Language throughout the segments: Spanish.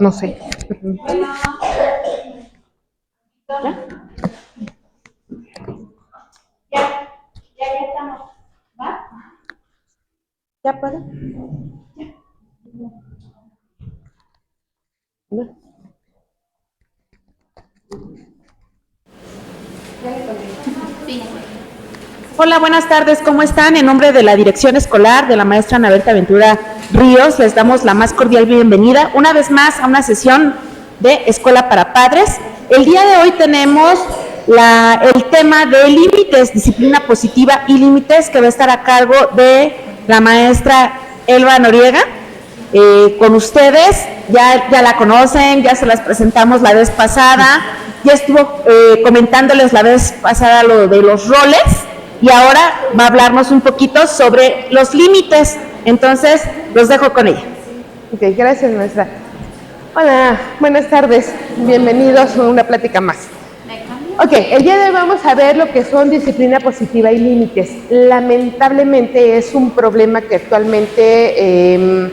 No sé. Ya estamos. ¿Va? ¿Ya puedo? ¿No? Hola, buenas tardes, ¿cómo están? En nombre de la dirección escolar de la maestra Ana Berta Ventura Ríos, les damos la más cordial bienvenida una vez más a una sesión de Escuela para Padres. El día de hoy tenemos el tema de límites, disciplina positiva y límites, que va a estar a cargo de la maestra Elba Noriega. Con ustedes, ya la conocen, ya se las presentamos la vez pasada, ya estuvo comentándoles la vez pasada lo de los roles, y ahora va a hablarnos un poquito sobre los límites. Entonces, los dejo con ella. Ok, gracias, maestra. Hola, buenas tardes. Bienvenidos a una plática más. Ok, el día de hoy vamos a ver lo que son disciplina positiva y límites. Lamentablemente es un problema que actualmente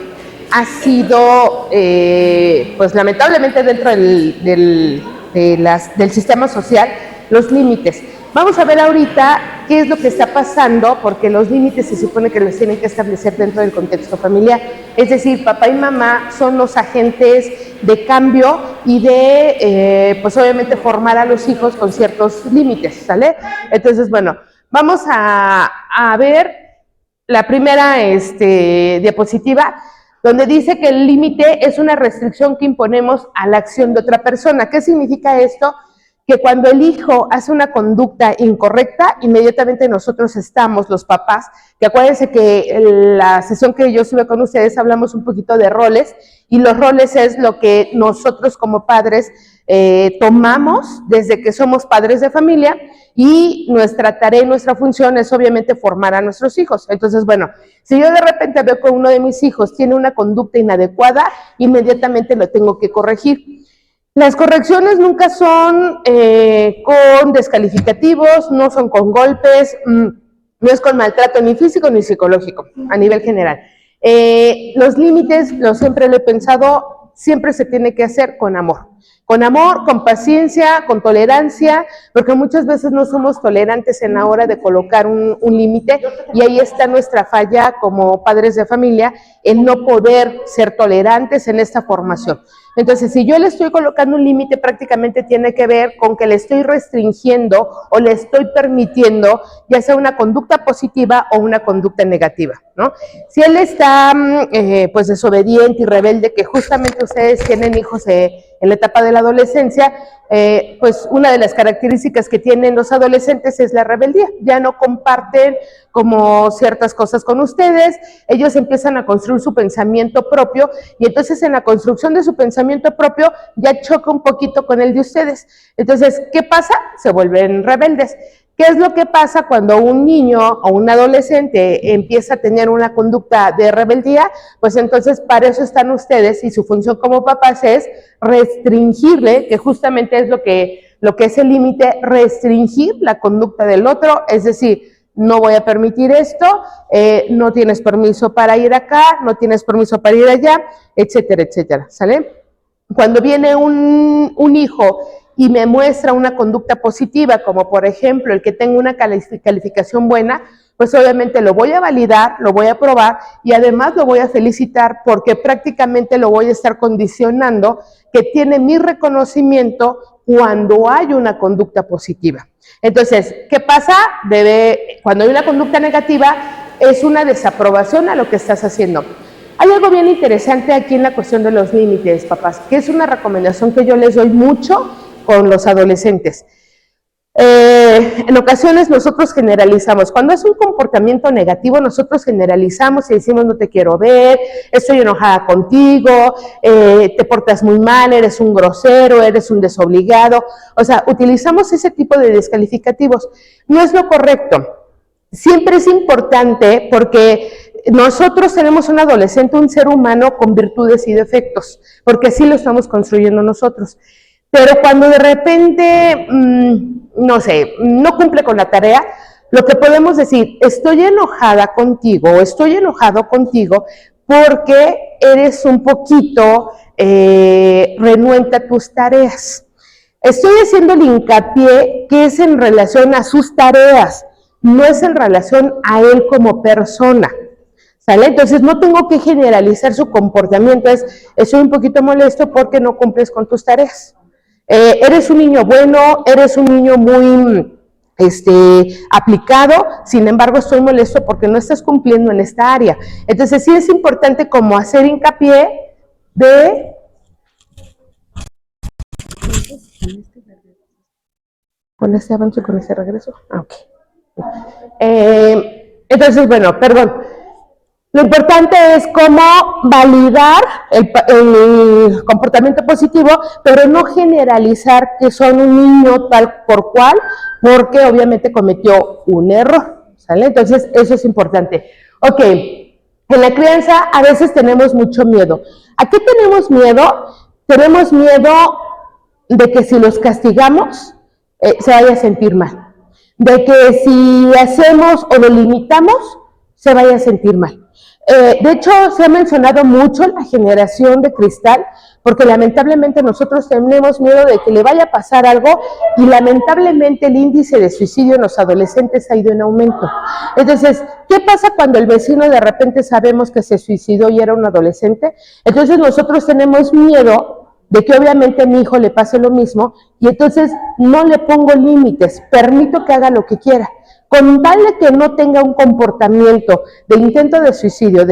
ha sido, pues lamentablemente dentro del sistema social, los límites. Vamos a ver ahorita qué es lo que está pasando, porque los límites se supone que los tienen que establecer dentro del contexto familiar. Es decir, papá y mamá son los agentes de cambio y de, pues obviamente, formar a los hijos con ciertos límites, ¿sale? Entonces, bueno, vamos a ver la primera diapositiva, donde dice que el límite es una restricción que imponemos a la acción de otra persona. ¿Qué significa esto? Que cuando el hijo hace una conducta incorrecta, inmediatamente nosotros estamos, los papás, que acuérdense que en la sesión que yo sube con ustedes hablamos un poquito de roles, y los roles es lo que nosotros como padres tomamos desde que somos padres de familia, y nuestra tarea y nuestra función es obviamente formar a nuestros hijos. Entonces, bueno, si yo de repente veo que uno de mis hijos tiene una conducta inadecuada, inmediatamente lo tengo que corregir. Las correcciones nunca son con descalificativos, no son con golpes, no es con maltrato ni físico ni psicológico, a nivel general. Los límites, siempre lo he pensado, siempre se tiene que hacer con amor, con paciencia, con tolerancia, porque muchas veces no somos tolerantes en la hora de colocar un límite, y ahí está nuestra falla como padres de familia, el no poder ser tolerantes en esta formación. Entonces, si yo le estoy colocando un límite, prácticamente tiene que ver con que le estoy restringiendo o le estoy permitiendo ya sea una conducta positiva o una conducta negativa, ¿no? Si él está pues desobediente y rebelde, que justamente ustedes tienen hijos en la etapa de la adolescencia, pues una de las características que tienen los adolescentes es la rebeldía. Ya no comparten como ciertas cosas con ustedes, ellos empiezan a construir su pensamiento propio, y entonces en la construcción de su pensamiento propio ya choca un poquito con el de ustedes. Entonces, ¿qué pasa? Se vuelven rebeldes. ¿Qué es lo que pasa cuando un niño o un adolescente empieza a tener una conducta de rebeldía? Pues entonces para eso están ustedes, y su función como papás es restringirle, que justamente es lo que es el límite, restringir la conducta del otro, es decir, no voy a permitir esto, no tienes permiso para ir acá, no tienes permiso para ir allá, etcétera, etcétera, ¿sale? Cuando viene un hijo y me muestra una conducta positiva, como por ejemplo el que tenga una calificación buena, pues obviamente lo voy a validar, lo voy a aprobar, y además lo voy a felicitar, porque prácticamente lo voy a estar condicionando que tiene mi reconocimiento cuando hay una conducta positiva. Entonces, ¿qué pasa? Cuando hay una conducta negativa, es una desaprobación a lo que estás haciendo. Hay algo bien interesante aquí en la cuestión de los límites, papás, que es una recomendación que yo les doy mucho con los adolescentes. En ocasiones nosotros generalizamos. Cuando es un comportamiento negativo, nosotros generalizamos y decimos: no te quiero ver, estoy enojada contigo, te portas muy mal, eres un grosero, eres un desobligado. O sea, utilizamos ese tipo de descalificativos. No es lo correcto. Siempre es importante, porque nosotros tenemos un adolescente, un ser humano con virtudes y defectos, porque así lo estamos construyendo nosotros. Pero cuando de repente, no sé, no cumple con la tarea, lo que podemos decir: estoy enojada contigo o estoy enojado contigo porque eres un poquito renuente a tus tareas. Estoy haciendo el hincapié que es en relación a sus tareas, no es en relación a él como persona, ¿sale? Entonces no tengo que generalizar su comportamiento, estoy un poquito molesto porque no cumples con tus tareas. Eres un niño bueno, eres un niño muy aplicado, sin embargo estoy molesto porque no estás cumpliendo en esta área. Entonces sí es importante como hacer hincapié de... ¿Con ese avance, con ese regreso? Ok. Entonces, bueno, perdón. Lo importante es cómo validar el comportamiento positivo, pero no generalizar que son un niño tal por cual, porque obviamente cometió un error, ¿sale? Entonces, eso es importante. Ok, en la crianza a veces tenemos mucho miedo. ¿A qué tenemos miedo? Tenemos miedo de que si los castigamos, se vaya a sentir mal. De que si hacemos o lo limitamos, se vaya a sentir mal. De hecho, se ha mencionado mucho la generación de cristal, porque lamentablemente nosotros tenemos miedo de que le vaya a pasar algo y lamentablemente el índice de suicidio en los adolescentes ha ido en aumento. Entonces, ¿qué pasa cuando el vecino de repente sabemos que se suicidó y era un adolescente? Entonces nosotros tenemos miedo de que obviamente a mi hijo le pase lo mismo y entonces no le pongo límites, permito que haga lo que quiera. Con tal de que no tenga un comportamiento de intento de suicidio,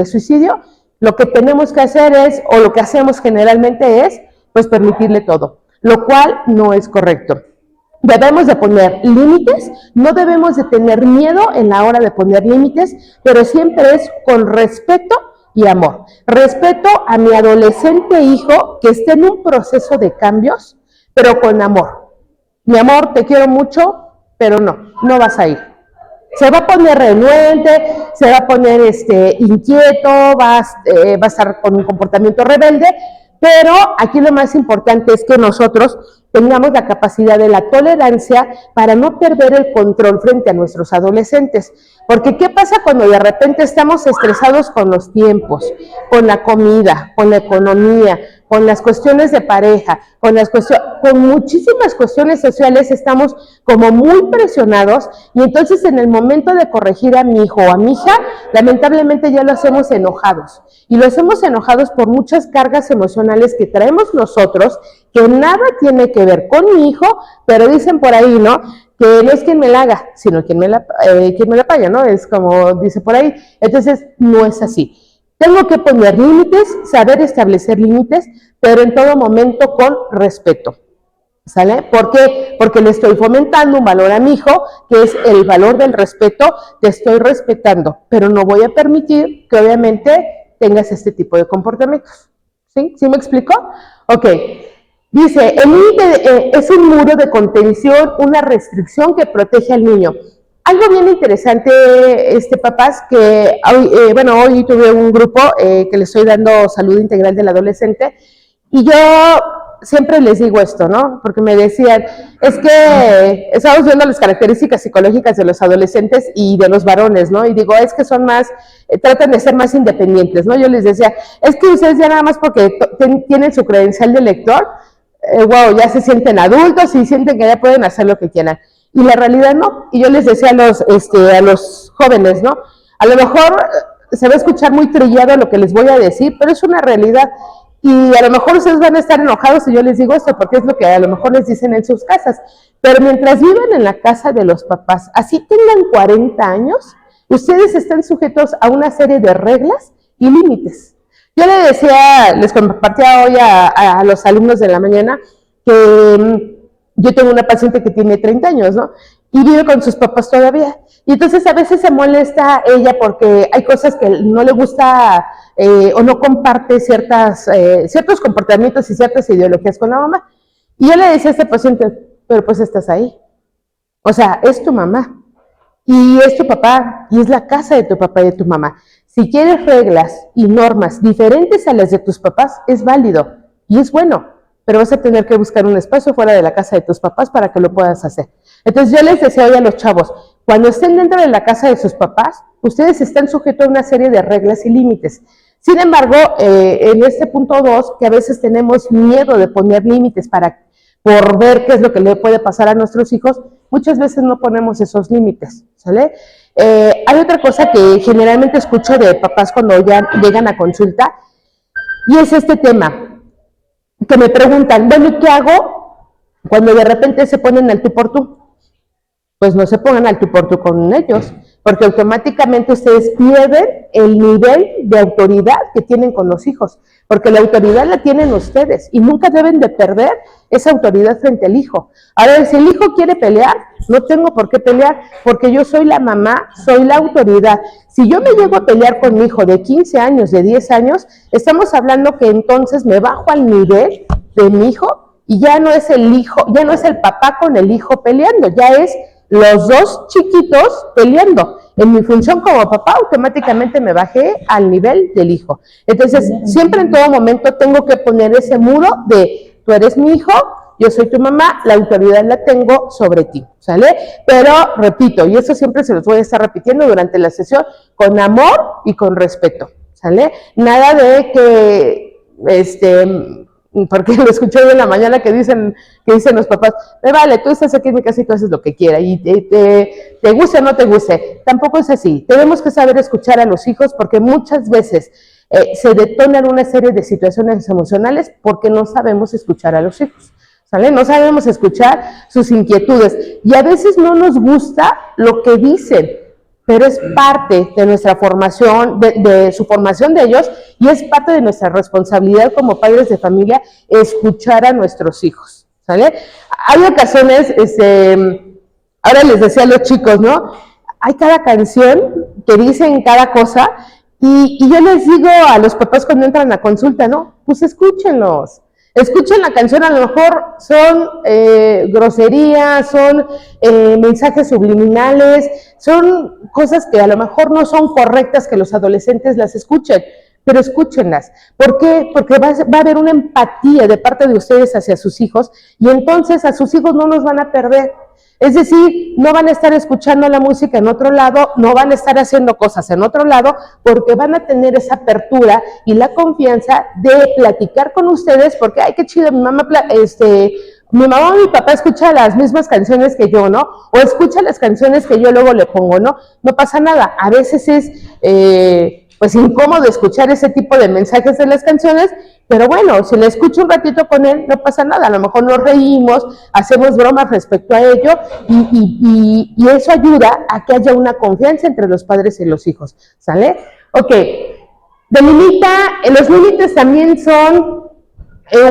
lo que tenemos que hacer es, o lo que hacemos generalmente es, pues permitirle todo, lo cual no es correcto. Debemos de poner límites, no debemos de tener miedo en la hora de poner límites, pero siempre es con respeto y amor. Respeto a mi adolescente hijo que esté en un proceso de cambios, pero con amor. Mi amor, te quiero mucho, pero no vas a ir. Se va a poner renuente, se va a poner inquieto, va a estar con un comportamiento rebelde, pero aquí lo más importante es que nosotros tengamos la capacidad de la tolerancia para no perder el control frente a nuestros adolescentes. Porque ¿qué pasa cuando de repente estamos estresados con los tiempos, con la comida, con la economía, con las cuestiones de pareja, con muchísimas cuestiones sociales, estamos como muy presionados y entonces en el momento de corregir a mi hijo o a mi hija, lamentablemente ya lo hacemos enojados. Y lo hacemos enojados por muchas cargas emocionales que traemos nosotros, que nada tiene que ver con mi hijo, pero dicen por ahí, ¿no? Que no es quien me la haga, sino quien me la paga, ¿no? Es como dice por ahí. Entonces, no es así. Tengo que poner límites, saber establecer límites, pero en todo momento con respeto, ¿sale? ¿Por qué? Porque le estoy fomentando un valor a mi hijo, que es el valor del respeto, te estoy respetando, pero no voy a permitir que obviamente tengas este tipo de comportamientos. ¿Sí? ¿Sí me explico? Ok. Dice, el límite es un muro de contención, una restricción que protege al niño. Algo bien interesante, papás, que hoy tuve un grupo que le estoy dando salud integral del adolescente y yo siempre les digo esto, ¿no? Porque me decían, es que estamos viendo las características psicológicas de los adolescentes y de los varones, ¿no? Y digo, es que son más, tratan de ser más independientes, ¿no? Yo les decía, es que ustedes ya nada más porque tienen su credencial de lector, ya se sienten adultos y sienten que ya pueden hacer lo que quieran. Y la realidad no. Y yo les decía a los jóvenes, ¿no? A lo mejor se va a escuchar muy trillado lo que les voy a decir, pero es una realidad. Y a lo mejor ustedes van a estar enojados si yo les digo esto, porque es lo que a lo mejor les dicen en sus casas. Pero mientras vivan en la casa de los papás, así tengan 40 años, ustedes están sujetos a una serie de reglas y límites. Yo les compartía hoy a los alumnos de la mañana que yo tengo una paciente que tiene 30 años, ¿no? Y vive con sus papás todavía. Y entonces a veces se molesta ella porque hay cosas que no le gusta o no comparte ciertos comportamientos y ciertas ideologías con la mamá. Y yo le decía a este paciente, pero pues estás ahí. O sea, es tu mamá y es tu papá y es la casa de tu papá y de tu mamá. Si quieres reglas y normas diferentes a las de tus papás, es válido y es bueno, pero vas a tener que buscar un espacio fuera de la casa de tus papás para que lo puedas hacer. Entonces yo les decía hoy a los chavos, cuando estén dentro de la casa de sus papás, ustedes están sujetos a una serie de reglas y límites. Sin embargo, en este punto 2, que a veces tenemos miedo de poner límites por ver qué es lo que le puede pasar a nuestros hijos, muchas veces no ponemos esos límites, ¿sale? Hay otra cosa que generalmente escucho de papás cuando ya llegan a consulta, y es este tema, que me preguntan, bueno, ¿qué hago cuando de repente se ponen al tú por tú? Pues no se pongan al tú por tú con ellos, porque automáticamente ustedes pierden el nivel de autoridad que tienen con los hijos, porque la autoridad la tienen ustedes y nunca deben de perder esa autoridad frente al hijo. Ahora, si el hijo quiere pelear, no tengo por qué pelear, porque yo soy la mamá, soy la autoridad. Si yo me llego a pelear con mi hijo de 15 años, de 10 años, estamos hablando que entonces me bajo al nivel de mi hijo y ya no es el hijo, ya no es el papá con el hijo peleando, ya es los dos chiquitos peleando. En mi función como papá, automáticamente me bajé al nivel del hijo. Entonces, siempre en todo momento tengo que poner ese muro de, tú eres mi hijo, yo soy tu mamá, la autoridad la tengo sobre ti, ¿sale? Pero, repito, y eso siempre se los voy a estar repitiendo durante la sesión, con amor y con respeto, ¿sale? Nada de que, porque lo escuché hoy en la mañana que dicen los papás, me vale, tú estás aquí en mi casa y tú haces lo que quieras, y te guste o no te guste. Tampoco es así. Tenemos que saber escuchar a los hijos porque muchas veces se detonan una serie de situaciones emocionales porque no sabemos escuchar a los hijos, ¿sale? No sabemos escuchar sus inquietudes y a veces no nos gusta lo que dicen, pero es parte de nuestra formación, de su formación de ellos, y es parte de nuestra responsabilidad como padres de familia escuchar a nuestros hijos, ¿sale? Hay ocasiones, ahora les decía a los chicos, ¿no? Hay cada canción que dicen cada cosa, y yo les digo a los papás cuando entran a consulta, ¿no? Pues escúchenlos. Escuchen la canción, a lo mejor son groserías, son mensajes subliminales, son cosas que a lo mejor no son correctas que los adolescentes las escuchen, pero escúchenlas. ¿Por qué? Porque va a haber una empatía de parte de ustedes hacia sus hijos y entonces a sus hijos no los van a perder. Es decir, no van a estar escuchando la música en otro lado, no van a estar haciendo cosas en otro lado, porque van a tener esa apertura y la confianza de platicar con ustedes, porque, ay, qué chido, mi mamá o mi papá escucha las mismas canciones que yo, ¿no? O escucha las canciones que yo luego le pongo, ¿no? No pasa nada. A veces es, pues, incómodo escuchar ese tipo de mensajes de las canciones, pero bueno, si le escucho un ratito con él, no pasa nada, a lo mejor nos reímos, hacemos bromas respecto a ello, y eso ayuda a que haya una confianza entre los padres y los hijos, ¿sale? Ok, los límites también son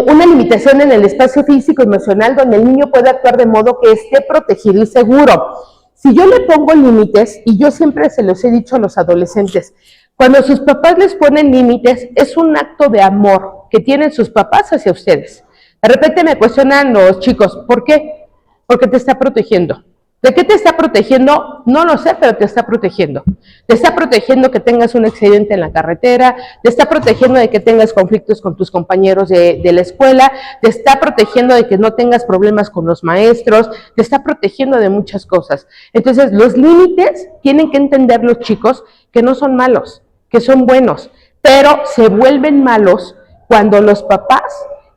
una limitación en el espacio físico y emocional donde el niño puede actuar de modo que esté protegido y seguro. Si yo le pongo límites, y yo siempre se los he dicho a los adolescentes, cuando sus papás les ponen límites, es un acto de amor que tienen sus papás hacia ustedes. De repente me cuestionan los chicos, ¿por qué? Porque te está protegiendo. ¿De qué te está protegiendo? No lo sé, pero te está protegiendo. Te está protegiendo que tengas un accidente en la carretera, te está protegiendo de que tengas conflictos con tus compañeros de la escuela, te está protegiendo de que no tengas problemas con los maestros, te está protegiendo de muchas cosas. Entonces, los límites tienen que entender los chicos que no son malos, que son buenos, pero se vuelven malos cuando los papás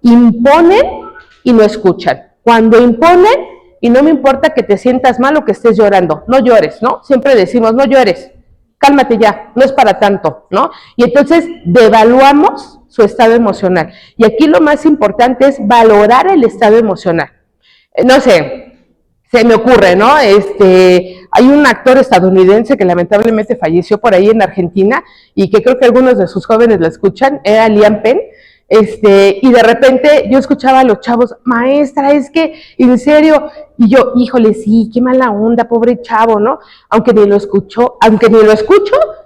imponen y no escuchan. Cuando imponen, y no me importa que te sientas mal o que estés llorando, no llores, ¿no? Siempre decimos, no llores, cálmate ya, no es para tanto, ¿no? Y entonces devaluamos su estado emocional. Y aquí lo más importante es valorar el estado emocional. No sé, se me ocurre, ¿no? Hay un actor estadounidense que lamentablemente falleció por ahí en Argentina y que creo que algunos de sus jóvenes lo escuchan, era Liam Penn. Y de repente yo escuchaba a los chavos, maestra, es que, en serio, y yo, híjole, sí, qué mala onda, pobre chavo, ¿no? Aunque ni lo escucho,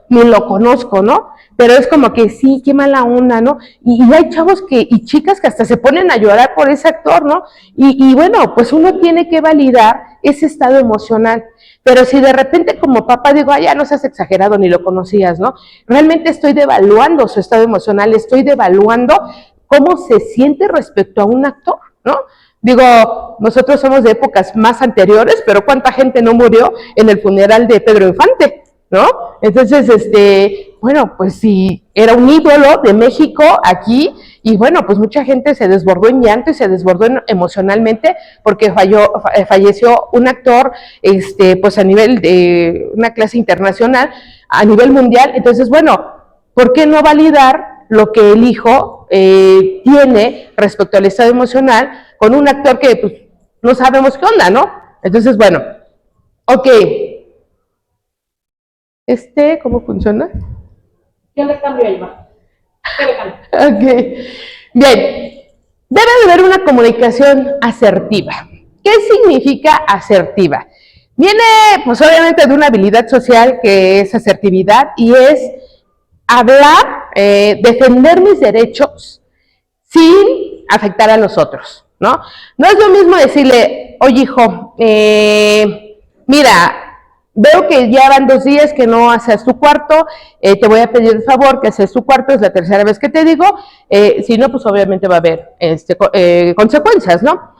ni lo conozco, ¿no? Pero es como que sí, qué mala onda, ¿no? Y hay chavos y chicas que hasta se ponen a llorar por ese actor, ¿no? Y bueno, pues uno tiene que validar ese estado emocional. Pero si de repente como papá digo, ya no seas exagerado, ni lo conocías, ¿no? Realmente estoy devaluando su estado emocional, estoy devaluando cómo se siente respecto a un actor, ¿no? Digo, nosotros somos de épocas más anteriores, pero ¿cuánta gente no murió en el funeral de Pedro Infante, ¿no? Entonces, bueno, pues sí, era un ídolo de México aquí, y bueno, pues mucha gente se desbordó en llanto y se desbordó emocionalmente porque falleció un actor, pues a nivel de una clase internacional, a nivel mundial. Entonces, bueno, ¿por qué no validar lo que el hijo tiene respecto al estado emocional con un actor que pues, no sabemos qué onda, ¿no? Entonces, bueno, ok. ¿Cómo funciona? Yo le cambio ahí, va. Ok. Bien. Debe de haber una comunicación asertiva. ¿Qué significa asertiva? Viene, pues obviamente, de una habilidad social que es asertividad y es hablar, defender mis derechos sin afectar a los otros, ¿no? No es lo mismo decirle, oye hijo, mira, veo que ya van 2 días que no haces tu cuarto, te voy a pedir el favor que haces tu cuarto, es la tercera vez que te digo, si no, pues obviamente va a haber consecuencias, ¿no?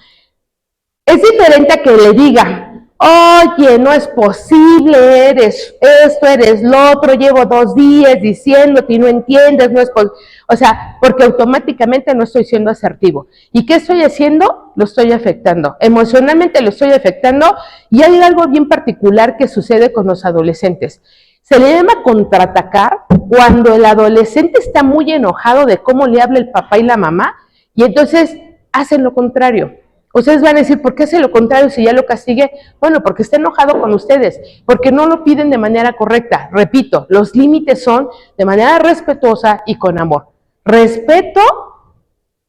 Es diferente a que le diga, oye, no es posible, eres esto, eres lo otro, llevo 2 días diciéndote y no entiendes, no es posible. O sea, porque automáticamente no estoy siendo asertivo. ¿Y qué estoy haciendo? Lo estoy afectando. Emocionalmente lo estoy afectando y hay algo bien particular que sucede con los adolescentes. Se le llama contraatacar cuando el adolescente está muy enojado de cómo le habla el papá y la mamá y entonces hacen lo contrario. Ustedes van a decir, ¿por qué hace lo contrario si ya lo castigué? Bueno, porque está enojado con ustedes, porque no lo piden de manera correcta. Repito, los límites son de manera respetuosa y con amor. Respeto,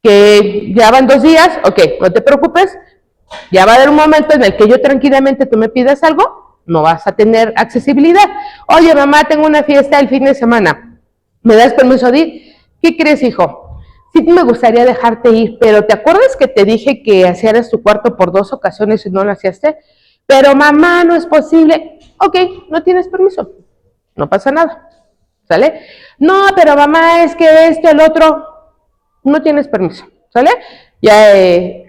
que ya van 2 días, ok, no te preocupes, ya va a haber un momento en el que yo tranquilamente tú me pidas algo, no vas a tener accesibilidad. Oye, mamá, tengo una fiesta el fin de semana, ¿me das permiso de ir? ¿Qué crees, hijo? Sí me gustaría dejarte ir, pero ¿te acuerdas que te dije que hacías tu cuarto por 2 ocasiones y no lo hacíaste? Pero mamá, no es posible. Ok, no tienes permiso, no pasa nada, ¿sale? No, pero mamá, es que el otro, no tienes permiso, ¿sale? Ya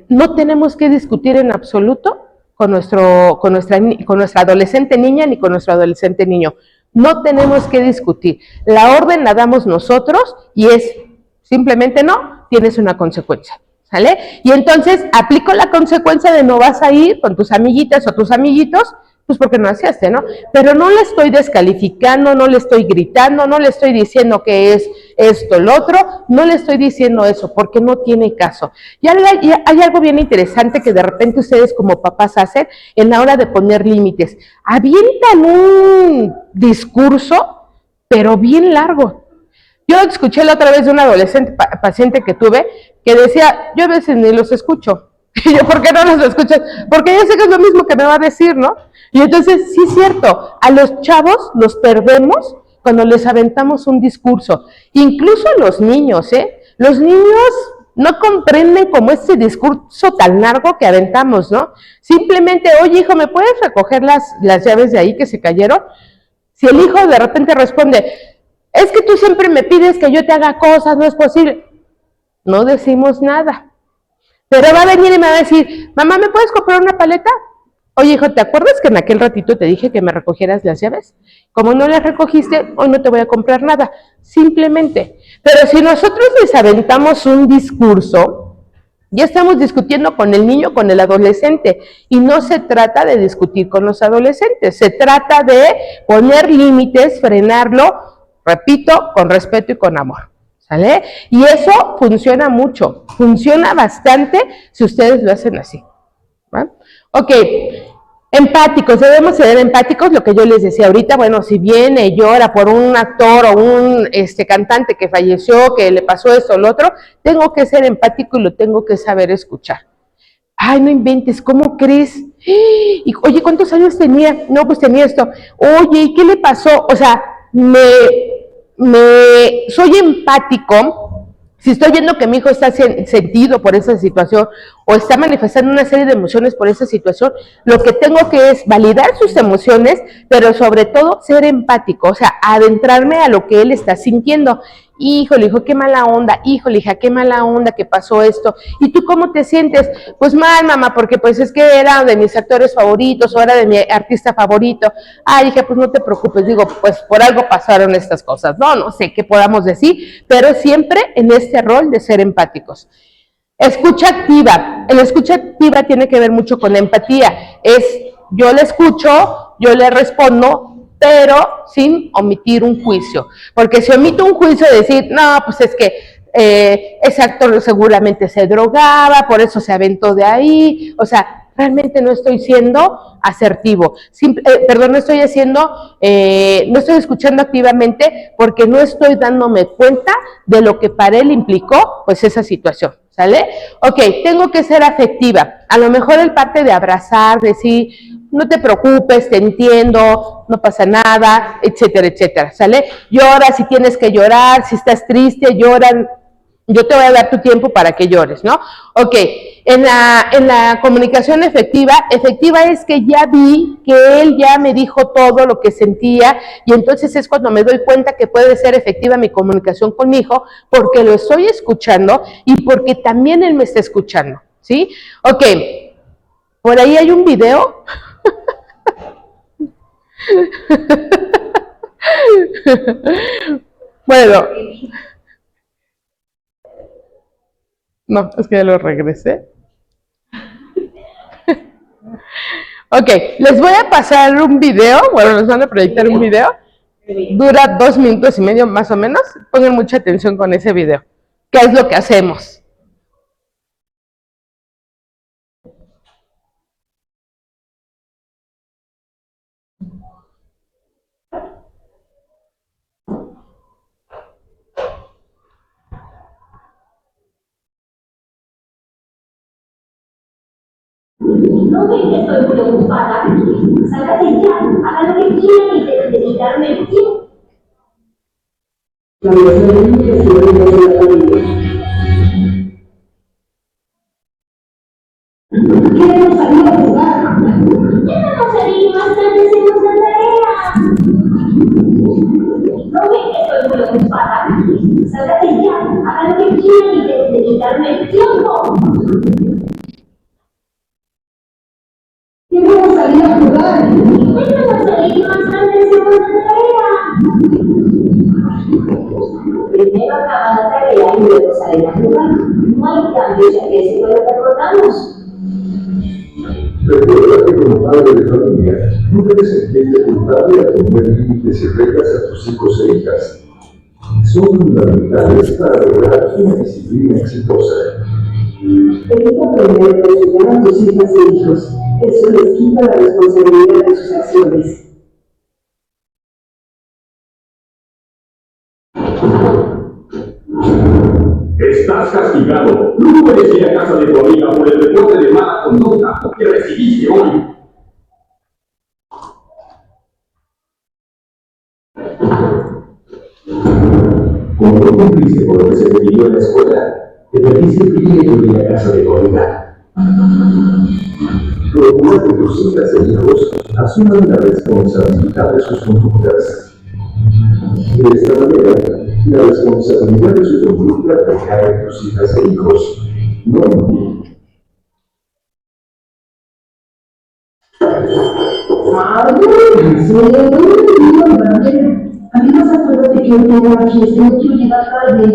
no tenemos que discutir en absoluto con nuestra adolescente niña ni con nuestro adolescente niño. No tenemos que discutir. La orden la damos nosotros y es simplemente no, tienes una consecuencia, ¿sale? Y entonces aplico la consecuencia de no vas a ir con tus amiguitas o tus amiguitos, pues porque no hacíaste, ¿no? Pero no le estoy descalificando, no le estoy gritando, no le estoy diciendo que es esto, lo otro, no le estoy diciendo eso, porque no tiene caso. Y hay algo bien interesante que de repente ustedes como papás hacen en la hora de poner límites. Avientan un discurso, pero bien largo. Yo escuché la otra vez de un adolescente paciente que tuve que decía, yo a veces ni los escucho. Y yo, ¿por qué no los escuchas? Porque yo sé que es lo mismo que me va a decir, ¿no? Y entonces, sí es cierto, a los chavos los perdemos cuando les aventamos un discurso. Incluso los niños, ¿eh? Los niños no comprenden como este discurso tan largo que aventamos, ¿no? Simplemente, oye, hijo, ¿me puedes recoger las llaves de ahí que se cayeron? Si el hijo de repente responde, es que tú siempre me pides que yo te haga cosas, no es posible. No decimos nada. Pero va a venir y me va a decir, mamá, ¿me puedes comprar una paleta? Oye, hijo, ¿te acuerdas que en aquel ratito te dije que me recogieras las llaves? Como no las recogiste, hoy no te voy a comprar nada. Simplemente. Pero si nosotros les aventamos un discurso, ya estamos discutiendo con el niño, con el adolescente. Y no se trata de discutir con los adolescentes. Se trata de poner límites, frenarlo, repito, con respeto y con amor. ¿Sale? Y eso funciona mucho, funciona bastante si ustedes lo hacen así. ¿Va? Ok, empáticos, debemos ser empáticos, lo que yo les decía ahorita, bueno, si viene, llora por un actor o un cantante que falleció, que le pasó esto o lo otro, tengo que ser empático y lo tengo que saber escuchar. Ay, no inventes, ¿cómo crees? Y, oye, ¿cuántos años tenía? No, pues tenía esto. Oye, ¿y qué le pasó? O sea, soy empático si estoy viendo que mi hijo está sentido por esa situación o está manifestando una serie de emociones por esa situación, lo que tengo que es validar sus emociones, pero sobre todo ser empático, o sea, adentrarme a lo que él está sintiendo. híjole, hijo, qué mala onda, híjole, hija, qué mala onda que pasó esto. ¿Y tú cómo te sientes? Pues mal, mamá, porque pues es que era de mis actores favoritos o era de mi artista favorito. Ay, hija, pues no te preocupes, digo, pues por algo pasaron estas cosas. No sé qué podamos decir, pero siempre en este rol de ser empáticos. Escucha activa. La escucha activa tiene que ver mucho con la empatía. Es, yo le escucho, yo le respondo, pero sin omitir un juicio. Porque si omito un juicio de decir, no, pues es que ese actor seguramente se drogaba, por eso se aventó de ahí. O sea, realmente no estoy siendo asertivo. No estoy no estoy escuchando activamente porque no estoy dándome cuenta de lo que para él implicó, pues esa situación. ¿Sale? Ok, tengo que ser afectiva. A lo mejor el parte de abrazar, decir, no te preocupes, te entiendo, no pasa nada, etcétera, etcétera. ¿Sale? Llora si tienes que llorar, si estás triste, llora. Yo te voy a dar tu tiempo para que llores, ¿no? Ok, en la comunicación efectiva es que ya vi que él ya me dijo todo lo que sentía y entonces es cuando me doy cuenta que puede ser efectiva mi comunicación con mi hijo porque lo estoy escuchando y porque también él me está escuchando, ¿sí? Ok, por ahí hay un video. Bueno. No, es que ya lo regresé. Ok, les voy a pasar un video, bueno, les van a proyectar un video. Dura 2 minutos y medio más o menos. Pongan mucha atención con ese video. ¿Qué es lo que hacemos? No ven que estoy muy ocupada. Sálgate ya, hagan lo que quieran y dejen de quitarme el tiempo. Queremos salir a jugar. Ya vamos a salir más tarde, hacemos la tarea. No ven que estoy muy ocupada. Sálgate ya, hagan lo que quieran y dejen de quitarme el tiempo. Queremos salir a jugar. Vamos a salir más tarde, hacemos la tarea. Primero acaba la tarea y luego salen a jugar. No hay cambio, ya que eso es lo que recordamos. Recuerda que como padre de familia, no debes sentirte culpable al poner límites y reglas a tus hijos e hijas. Son fundamentales para lograr una disciplina exitosa. Evita aprender a juzgar a tus hijas e hijos. Eso les quita la responsabilidad de sus acciones. Estás castigado. No puedes ir a casa de tu amiga por el reporte de mala conducta que recibiste hoy. Como no cumpliste con lo que se te pidió en la escuela, te perdiste el privilegio de ir a casa de tu amiga. Procura que tus hijas e hijos asuman la responsabilidad de sus conductas. De esta manera, la responsabilidad de su conducta recae en tus hijas e hijos, no en ti. Amigos, acuérdate que hoy tengo una fiesta, no quiero llegar tarde.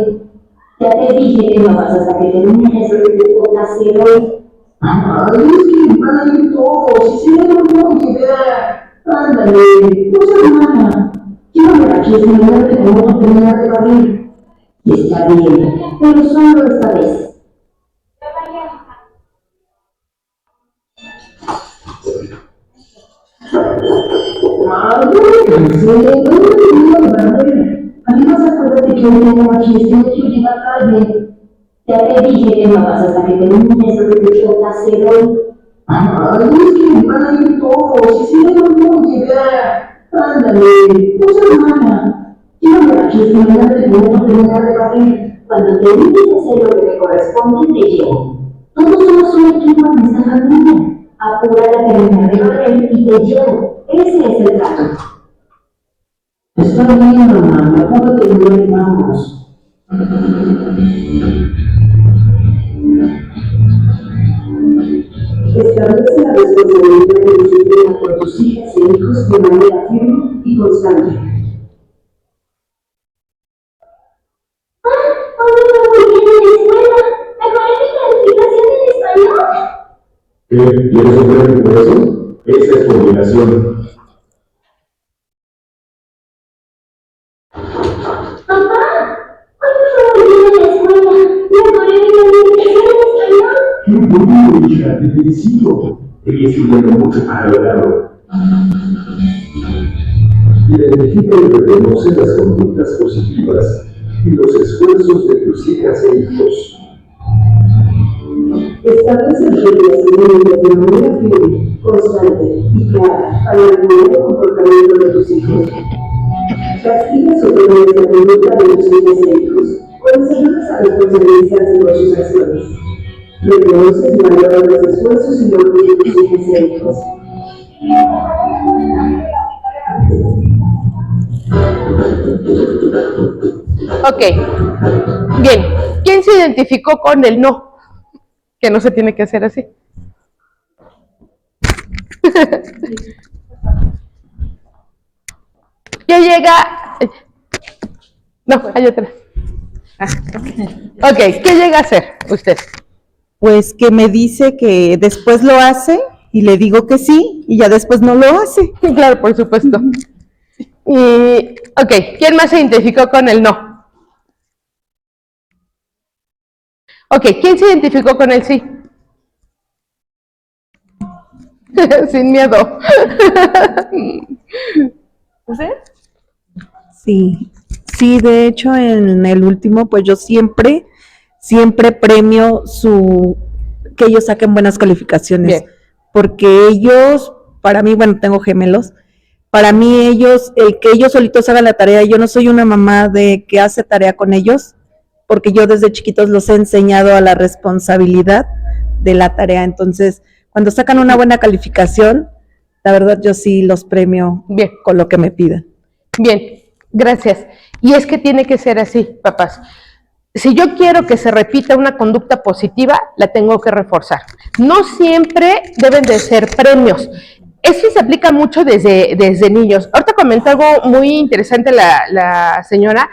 Ya te dije que no vas hasta que termines lo que te toca hacer hoy. Ay, es que van a ir todos. Si se no tengo que idea. Ándale, no seas mala. Quiero ver aquí es mirarte como tú terminas de barrer. Y está bien, pero solo esta vez. Amigos, acuérdate que hoy tengo una fiesta, no quiero llegar tarde. Ya te dije que no vas hasta que termines lo que te toca hacer hoy. Ay, es que van a ir todos. Si no tengo que idea. Ándale, no seas mala. Quiero ver aquí es mirarte como tú terminas de barrer. Cuando termines de hacer lo que te corresponde, te llevo. Todos somos un equipo en esta familia. Apúrate a terminar de barrer y te llevo. Ese es el trato. Está bien, mamá, apúrate y vamos. Establece la responsabilidad de disciplina con tus hijas e hijos de manera firme y constante. Hoy me fue muy bien en la escuela. Mejoré mi calificación en español. ¿Qué? ¿Quieres un premio por eso? Esa es tu obligación. Papá, hoy me fue muy bien en la escuela. Mejoré mi calificación en español. ¡Qué bonito, hija! Te felicito. Ella estudiando mucho para lograrlo. Identifica y reconoce las conductas positivas y los esfuerzos de tus hijas e hijos. Establece reglas y límites de manera firme, constante y clara para el buen comportamiento de tus hijos. Castigas o premias la conducta de tus hijas e hijos, o les ayudas a responsabilizarse por sus acciones. Reconoces y valoras los esfuerzos y logros de tus hijas e hijos. Ok, bien. ¿Quién se identificó con el no? Que no se tiene que hacer así. ¿Qué llega? No, hay otra. Ok, ¿qué llega a hacer usted? Pues que me dice que después lo hace y le digo que sí y ya después no lo hace. Claro, por supuesto. Y, ok, ¿quién más se identificó con el no? Ok, ¿quién se identificó con el sí? Sin miedo. ¿Usted? Sí, de hecho en el último pues yo siempre premio que ellos saquen buenas calificaciones. Bien. Porque ellos, para mí, bueno, tengo gemelos, para mí ellos, que ellos solitos hagan la tarea, yo no soy una mamá de que hace tarea con ellos, porque yo desde chiquitos los he enseñado a la responsabilidad de la tarea, entonces cuando sacan una buena calificación, la verdad yo sí los premio Bien. con lo que me pidan. Bien, gracias. Y es que tiene que ser así, papás. Si yo quiero que se repita una conducta positiva, la tengo que reforzar. No siempre deben de ser premios. Eso se aplica mucho desde niños. Ahorita comentó algo muy interesante la señora,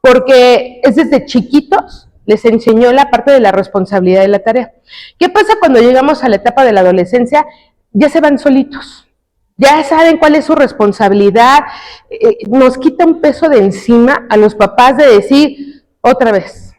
porque es desde chiquitos les enseñó la parte de la responsabilidad de la tarea. ¿Qué pasa cuando llegamos a la etapa de la adolescencia? Ya se van solitos. Ya saben cuál es su responsabilidad. Nos quita un peso de encima a los papás de decir, otra vez,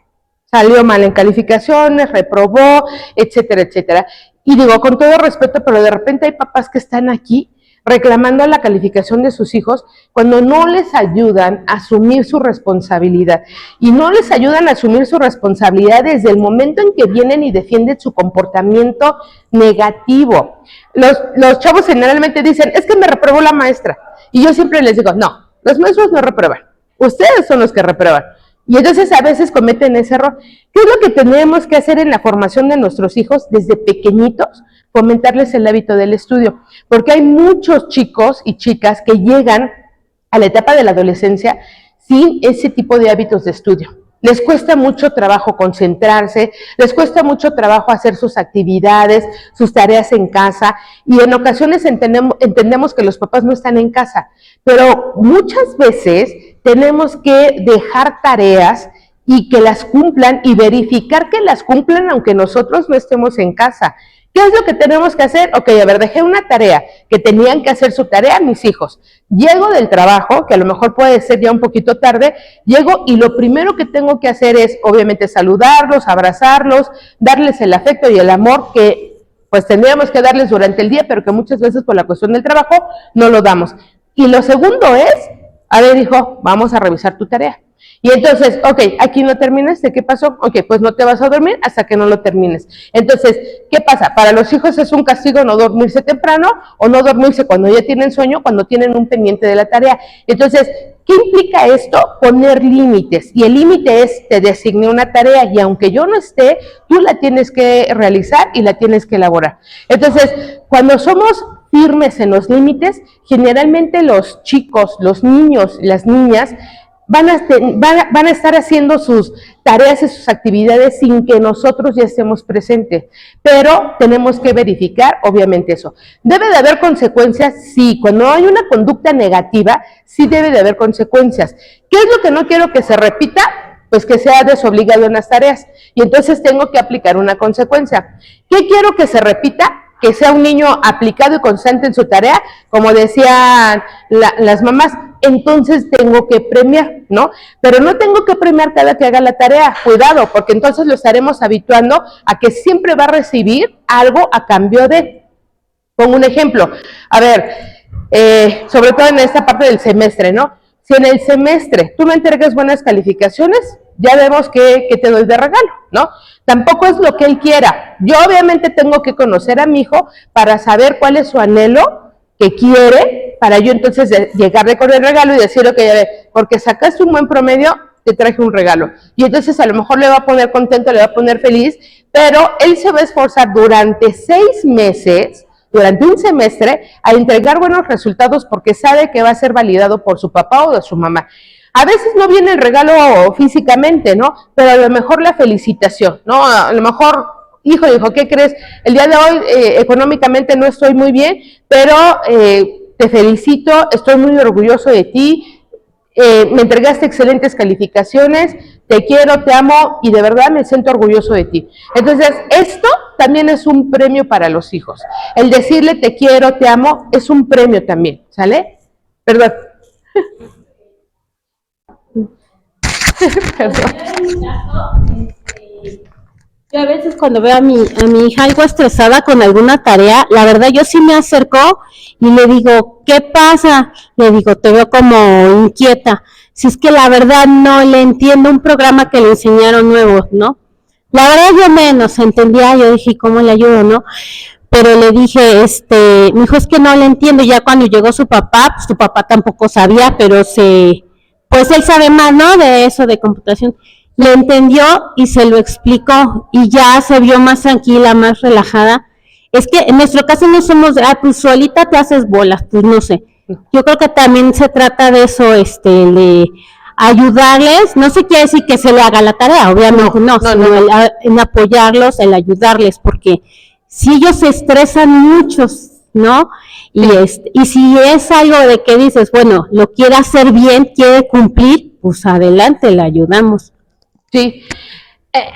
salió mal en calificaciones, reprobó, etcétera, etcétera. Y digo, con todo respeto, pero de repente hay papás que están aquí reclamando la calificación de sus hijos cuando no les ayudan a asumir su responsabilidad. Y no les ayudan a asumir su responsabilidad desde el momento en que vienen y defienden su comportamiento negativo. Los chavos generalmente dicen, es que me reprobó la maestra. Y yo siempre les digo, no, los maestros no reprueban. Ustedes son los que reprueban. Y entonces a veces cometen ese error. ¿Qué es lo que tenemos que hacer en la formación de nuestros hijos desde pequeñitos? Fomentarles el hábito del estudio. Porque hay muchos chicos y chicas que llegan a la etapa de la adolescencia sin ese tipo de hábitos de estudio. Les cuesta mucho trabajo concentrarse, les cuesta mucho trabajo hacer sus actividades, sus tareas en casa, y en ocasiones entendemos que los papás no están en casa, pero muchas veces tenemos que dejar tareas y que las cumplan y verificar que las cumplan aunque nosotros no estemos en casa. ¿Qué es lo que tenemos que hacer? Ok, a ver, dejé una tarea, que tenían que hacer su tarea mis hijos. Llego del trabajo, que a lo mejor puede ser ya un poquito tarde, llego y lo primero que tengo que hacer es, obviamente, saludarlos, abrazarlos, darles el afecto y el amor que, pues, tendríamos que darles durante el día, pero que muchas veces por la cuestión del trabajo no lo damos. Y lo segundo es, a ver, hijo, vamos a revisar tu tarea. Y entonces, ok, aquí no terminaste, ¿qué pasó? Ok, pues no te vas a dormir hasta que no lo termines. Entonces, ¿qué pasa? Para los hijos es un castigo no dormirse temprano o no dormirse cuando ya tienen sueño, cuando tienen un pendiente de la tarea. Entonces, ¿qué implica esto? Poner límites. Y el límite es, te designé una tarea y aunque yo no esté, tú la tienes que realizar y la tienes que elaborar. Entonces, cuando somos firmes en los límites, generalmente los chicos, los niños, las niñas, van a estar haciendo sus tareas y sus actividades sin que nosotros ya estemos presentes, pero tenemos que verificar, obviamente, eso. ¿Debe de haber consecuencias? Sí, cuando hay una conducta negativa, sí debe de haber consecuencias. ¿Qué es lo que no quiero que se repita? Pues que sea desobligado en las tareas, y entonces tengo que aplicar una consecuencia. ¿Qué quiero que se repita? Que sea un niño aplicado y constante en su tarea, como decían las mamás, entonces tengo que premiar, ¿no? Pero no tengo que premiar cada que haga la tarea, cuidado, porque entonces lo estaremos habituando a que siempre va a recibir algo a cambio de. Pongo un ejemplo, a ver, sobre todo en esta parte del semestre, ¿no? Si en el semestre tú me entregas buenas calificaciones, ya vemos que te doy de regalo, ¿no? Tampoco es lo que él quiera. Yo obviamente tengo que conocer a mi hijo para saber cuál es su anhelo que quiere, para yo entonces llegarle con el regalo y decir, ok, porque sacaste un buen promedio, te traje un regalo. Y entonces a lo mejor le va a poner contento, le va a poner feliz, pero él se va a esforzar durante 6 meses, durante un semestre, a entregar buenos resultados porque sabe que va a ser validado por su papá o de su mamá. A veces no viene el regalo físicamente, ¿no? Pero a lo mejor la felicitación, ¿no? A lo mejor, hijo, ¿qué crees? El día de hoy económicamente no estoy muy bien, pero te felicito, estoy muy orgulloso de ti, me entregaste excelentes calificaciones, te quiero, te amo y de verdad me siento orgulloso de ti. Entonces, esto también es un premio para los hijos. El decirle te quiero, te amo, es un premio también, ¿sale? Perdón. Yo a veces cuando veo a mi hija algo estresada con alguna tarea, la verdad yo sí me acerco y le digo, ¿qué pasa? Le digo, te veo como inquieta. Si es que la verdad no le entiendo un programa que le enseñaron nuevo, ¿no? La verdad yo menos entendía, yo dije, ¿cómo le ayudo, no? Pero le dije, mi hijo, es que no le entiendo. Ya cuando llegó su papá, pues su papá tampoco sabía, pero pues él sabe más, ¿no? De eso, de computación. Le entendió y se lo explicó y ya se vio más tranquila, más relajada. Es que en nuestro caso no somos, pues solita te haces bolas, pues no sé. Yo creo que también se trata de eso, de ayudarles, no se quiere decir que se le haga la tarea, obviamente no, sino en apoyarlos, en ayudarles, porque si ellos se estresan muchos, ¿no? Y si es algo de que dices, bueno, lo quiere hacer bien, quiere cumplir, pues adelante, le ayudamos. Sí,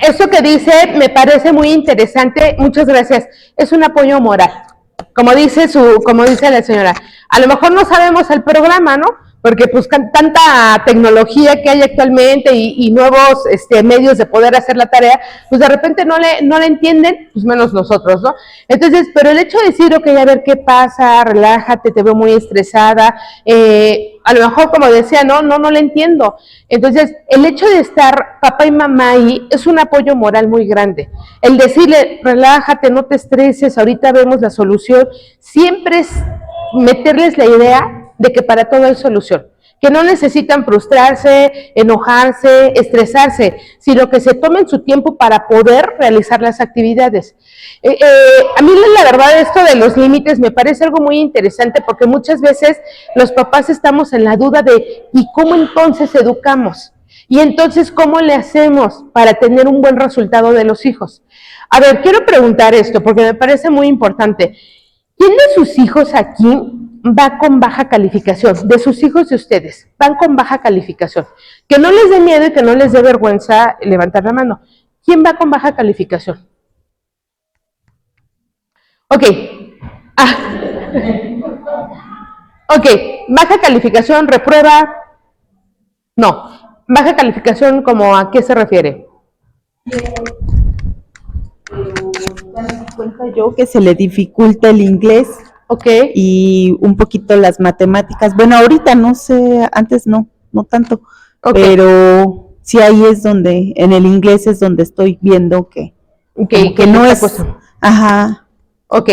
eso que dice me parece muy interesante, muchas gracias. Es un apoyo moral, como dice la señora. A lo mejor no sabemos el programa, ¿no? Porque pues tanta tecnología que hay actualmente y nuevos medios de poder hacer la tarea, pues de repente no le entienden, pues menos nosotros, ¿no? Entonces, pero el hecho de decir, ok, a ver qué pasa, relájate, te veo muy estresada, a lo mejor como decía, no le entiendo. Entonces, el hecho de estar papá y mamá ahí es un apoyo moral muy grande. El decirle, relájate, no te estreses, ahorita vemos la solución, siempre es meterles la idea de que para todo hay solución, que no necesitan frustrarse, enojarse, estresarse, sino que se tomen su tiempo para poder realizar las actividades. A mí la verdad esto de los límites me parece algo muy interesante porque muchas veces los papás estamos en la duda de ¿y cómo entonces educamos? Y entonces ¿cómo le hacemos para tener un buen resultado de los hijos? A ver, quiero preguntar esto porque me parece muy importante. ¿Quién de sus hijos aquí va con baja calificación? De sus hijos de ustedes, van con baja calificación. Que no les dé miedo y que no les dé vergüenza levantar la mano. ¿Quién va con baja calificación? Ok. Ok, baja calificación, reprueba. No. Baja calificación, ¿como a qué se refiere? Cuenta yo que se le dificulta el inglés. Okay. Y un poquito las matemáticas. Bueno, ahorita no sé, antes no tanto, pero sí ahí es donde, en el inglés es donde estoy viendo que no es cosa. Ajá. Ok,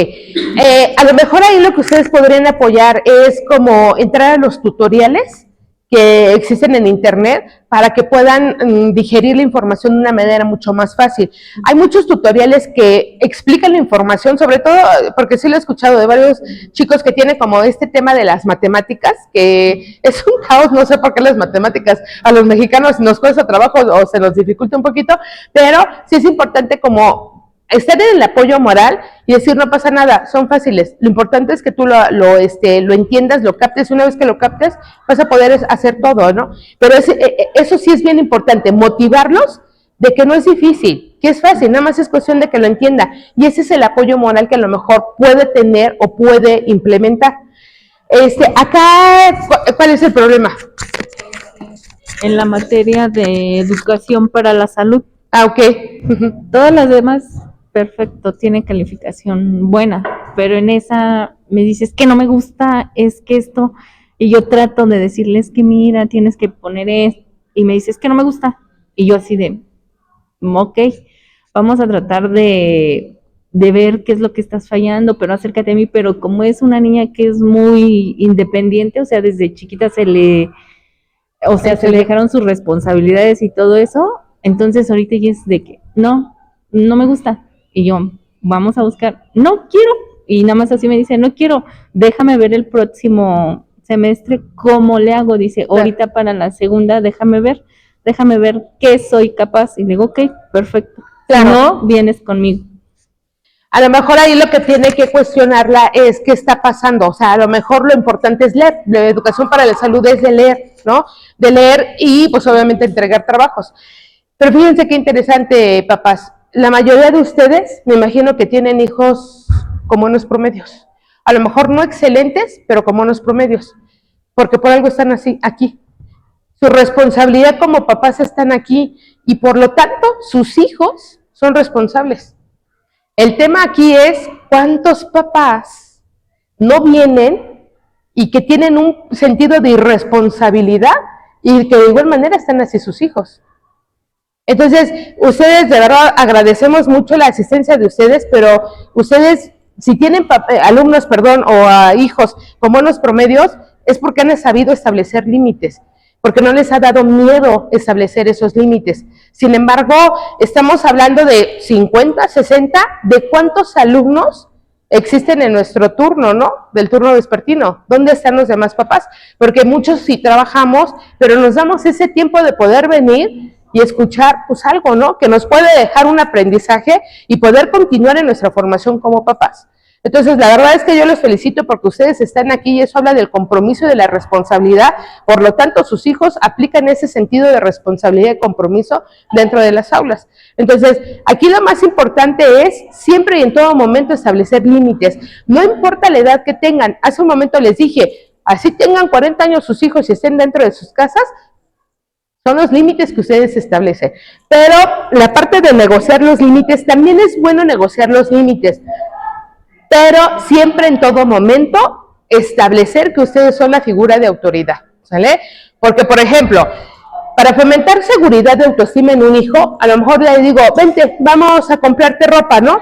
a lo mejor ahí lo que ustedes podrían apoyar es como entrar a los tutoriales que existen en internet para que puedan digerir la información de una manera mucho más fácil. Hay muchos tutoriales que explican la información, sobre todo porque sí lo he escuchado de varios chicos que tienen como este tema de las matemáticas, que es un caos, no sé por qué las matemáticas a los mexicanos nos cuesta trabajo o se nos dificulta un poquito, pero sí es importante como estar en el apoyo moral y decir no pasa nada, son fáciles. Lo importante es que tú lo entiendas, lo captes. Una vez que lo captes, vas a poder hacer todo, ¿no? Pero eso sí es bien importante, motivarlos de que no es difícil, que es fácil, nada más es cuestión de que lo entienda. Y ese es el apoyo moral que a lo mejor puede tener o puede implementar. Acá, ¿cuál es el problema? En la materia de educación para la salud. Ah, ok. Todas las demás, perfecto, tiene calificación buena, pero en esa me dices que no me gusta, es que esto, y yo trato de decirles que mira, tienes que poner esto, y me dices que no me gusta, y yo así de, ok, vamos a tratar de ver qué es lo que estás fallando, pero acércate a mí, pero como es una niña que es muy independiente, o sea, desde chiquita se le dejaron sus responsabilidades y todo eso, entonces ahorita ya es de que, no me gusta, y yo, vamos a buscar, no quiero, y nada más así me dice, no quiero, déjame ver el próximo semestre cómo le hago, dice, ahorita para la segunda, déjame ver qué soy capaz, y le digo, ok, perfecto, si no, vienes conmigo. A lo mejor ahí lo que tiene que cuestionarla es qué está pasando, o sea, a lo mejor lo importante es leer, la educación para la salud es de leer, ¿no? De leer y pues obviamente entregar trabajos. Pero fíjense qué interesante, papás, la mayoría de ustedes me imagino que tienen hijos con buenos promedios, a lo mejor no excelentes, pero con buenos promedios, porque por algo están así, aquí. Su responsabilidad como papás están aquí y por lo tanto sus hijos son responsables. El tema aquí es cuántos papás no vienen y que tienen un sentido de irresponsabilidad y que de igual manera están así sus hijos. Entonces, ustedes de verdad agradecemos mucho la asistencia de ustedes, pero ustedes, si tienen alumnos, o hijos con buenos promedios, es porque han sabido establecer límites, porque no les ha dado miedo establecer esos límites. Sin embargo, estamos hablando de 50, 60, de cuántos alumnos existen en nuestro turno, ¿no? Del turno vespertino. ¿Dónde están los demás papás? Porque muchos sí trabajamos, pero nos damos ese tiempo de poder venir y escuchar pues algo, ¿no? Que nos puede dejar un aprendizaje y poder continuar en nuestra formación como papás. Entonces, la verdad es que yo los felicito porque ustedes están aquí y eso habla del compromiso y de la responsabilidad. Por lo tanto, sus hijos aplican ese sentido de responsabilidad y compromiso dentro de las aulas. Entonces, aquí lo más importante es siempre y en todo momento establecer límites. No importa la edad que tengan. Hace un momento les dije, así tengan 40 años sus hijos y estén dentro de sus casas, son los límites que ustedes establecen. Pero la parte de negociar los límites, también es bueno negociar los límites. Pero siempre en todo momento establecer que ustedes son la figura de autoridad, ¿sale? Porque, por ejemplo, para fomentar seguridad y autoestima en un hijo, a lo mejor le digo, vente, vamos a comprarte ropa, ¿no?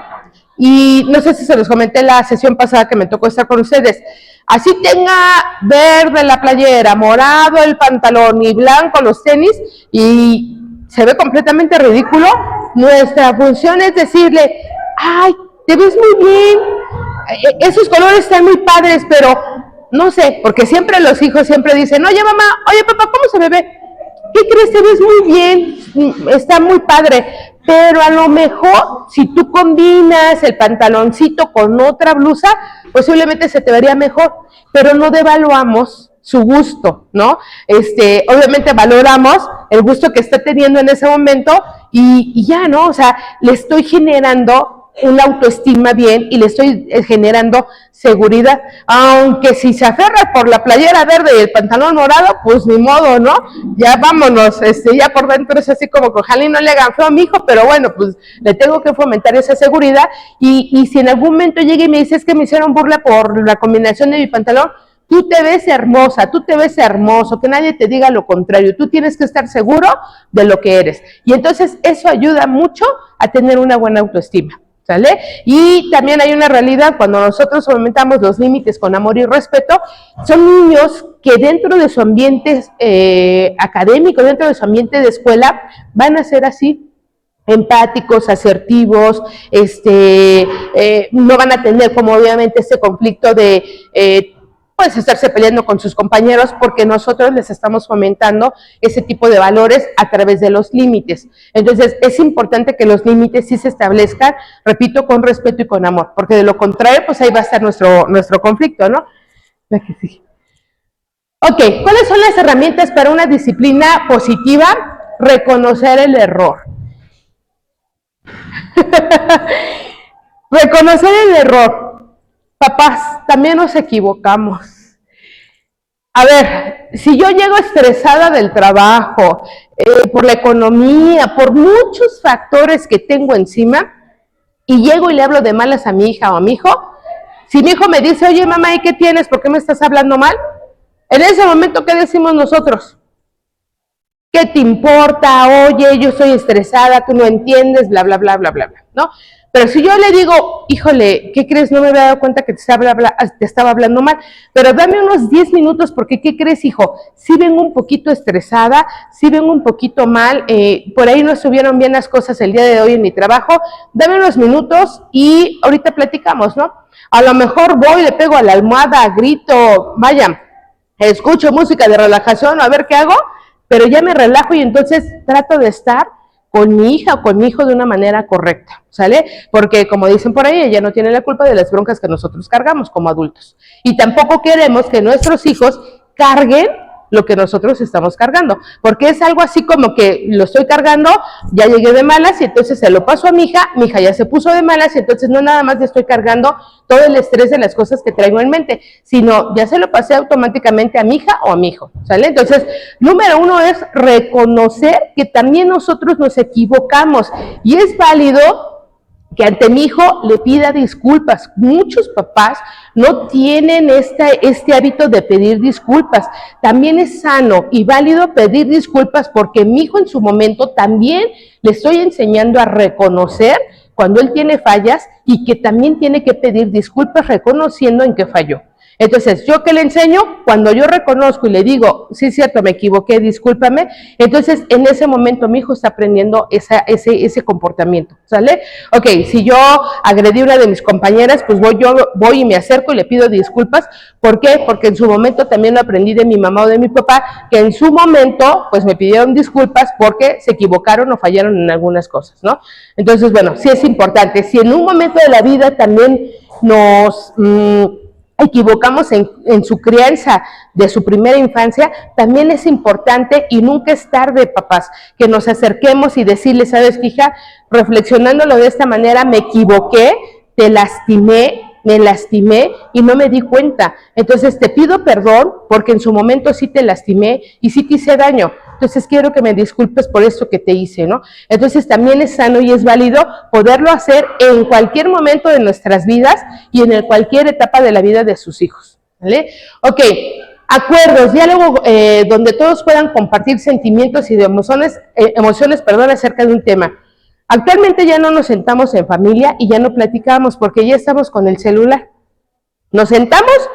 Y no sé si se los comenté la sesión pasada que me tocó estar con ustedes. Así tenga verde la playera, morado el pantalón y blanco los tenis y se ve completamente ridículo, nuestra función es decirle, ay, te ves muy bien, esos colores están muy padres, pero no sé, porque siempre los hijos siempre dicen, oye mamá, oye papá, ¿cómo se me ve? ¿Qué crees? Te ves muy bien, está muy padre, pero a lo mejor si tú combinas el pantaloncito con otra blusa, posiblemente se te vería mejor, pero no devaluamos su gusto, ¿no? Obviamente valoramos el gusto que está teniendo en ese momento y ya, ¿no? O sea, le estoy generando una autoestima bien y le estoy generando seguridad, aunque si se aferra por la playera verde y el pantalón morado, pues ni modo, ¿no? Ya vámonos, ya por dentro es así como que ojalá y no le hagan feo a mi hijo, pero bueno, pues le tengo que fomentar esa seguridad y si en algún momento llega y me dice es que me hicieron burla por la combinación de mi pantalón, tú te ves hermosa, tú te ves hermoso, que nadie te diga lo contrario, tú tienes que estar seguro de lo que eres y entonces eso ayuda mucho a tener una buena autoestima. ¿sale? Y también hay una realidad, cuando nosotros fomentamos los límites con amor y respeto, son niños que dentro de su ambiente académico, dentro de su ambiente de escuela, van a ser así, empáticos, asertivos, no van a tener como obviamente ese conflicto de pues estarse peleando con sus compañeros, porque nosotros les estamos fomentando ese tipo de valores a través de los límites. Entonces es importante que los límites sí se establezcan, repito, con respeto y con amor, porque de lo contrario pues ahí va a estar nuestro conflicto, ¿no? La que sigue. Ok, ¿cuáles son las herramientas para una disciplina positiva? Reconocer el error. Reconocer el error. Papás, también nos equivocamos. A ver, si yo llego estresada del trabajo, por la economía, por muchos factores que tengo encima, y llego y le hablo de malas a mi hija o a mi hijo, si mi hijo me dice, oye mamá, ¿y qué tienes? ¿Por qué me estás hablando mal? En ese momento, ¿qué decimos nosotros? ¿Qué te importa? Oye, yo estoy estresada, tú no entiendes, bla, bla, bla, bla, bla, bla, ¿no? Pero si yo le digo, híjole, ¿qué crees? No me había dado cuenta que te estaba hablando mal, pero dame unos 10 minutos, porque ¿qué crees, hijo? Sí vengo un poquito estresada, sí vengo un poquito mal, por ahí no estuvieron bien las cosas el día de hoy en mi trabajo, dame unos minutos y ahorita platicamos, ¿no? A lo mejor voy, le pego a la almohada, grito, vaya, escucho música de relajación, a ver qué hago, pero ya me relajo y entonces trato de estar con mi hija o con mi hijo de una manera correcta, ¿sale? Porque como dicen por ahí, ella no tiene la culpa de las broncas que nosotros cargamos como adultos. Y tampoco queremos que nuestros hijos carguen lo que nosotros estamos cargando, porque es algo así como que lo estoy cargando, ya llegué de malas y entonces se lo paso a mi hija ya se puso de malas y entonces no nada más le estoy cargando todo el estrés de las cosas que traigo en mente, sino ya se lo pasé automáticamente a mi hija o a mi hijo, ¿sale? Entonces, número uno es reconocer que también nosotros nos equivocamos y es válido que ante mi hijo le pida disculpas. Muchos papás no tienen este hábito de pedir disculpas. También es sano y válido pedir disculpas, porque mi hijo en su momento también le estoy enseñando a reconocer cuando él tiene fallas y que también tiene que pedir disculpas reconociendo en qué falló. Entonces, ¿yo qué le enseño? Cuando yo reconozco y le digo, sí, cierto, me equivoqué, discúlpame, entonces en ese momento mi hijo está aprendiendo ese comportamiento, ¿sale? Ok, si yo agredí a una de mis compañeras, pues voy y me acerco y le pido disculpas. ¿Por qué? Porque en su momento también lo aprendí de mi mamá o de mi papá, que en su momento, pues me pidieron disculpas porque se equivocaron o fallaron en algunas cosas, ¿no? Entonces, bueno, sí es importante. Si en un momento de la vida también nos equivocamos en su crianza de su primera infancia, también es importante y nunca es tarde, papás, que nos acerquemos y decirle, ¿sabes, hija? Reflexionándolo de esta manera, me equivoqué, te lastimé, me lastimé y no me di cuenta. Entonces te pido perdón porque en su momento sí te lastimé y sí te hice daño. Entonces quiero que me disculpes por esto que te hice, ¿no? Entonces también es sano y es válido poderlo hacer en cualquier momento de nuestras vidas y en cualquier etapa de la vida de sus hijos, ¿vale? Ok, acuerdos, diálogo donde todos puedan compartir sentimientos y de emociones acerca de un tema. Actualmente ya no nos sentamos en familia y ya no platicamos porque ya estamos con el celular. Nos sentamos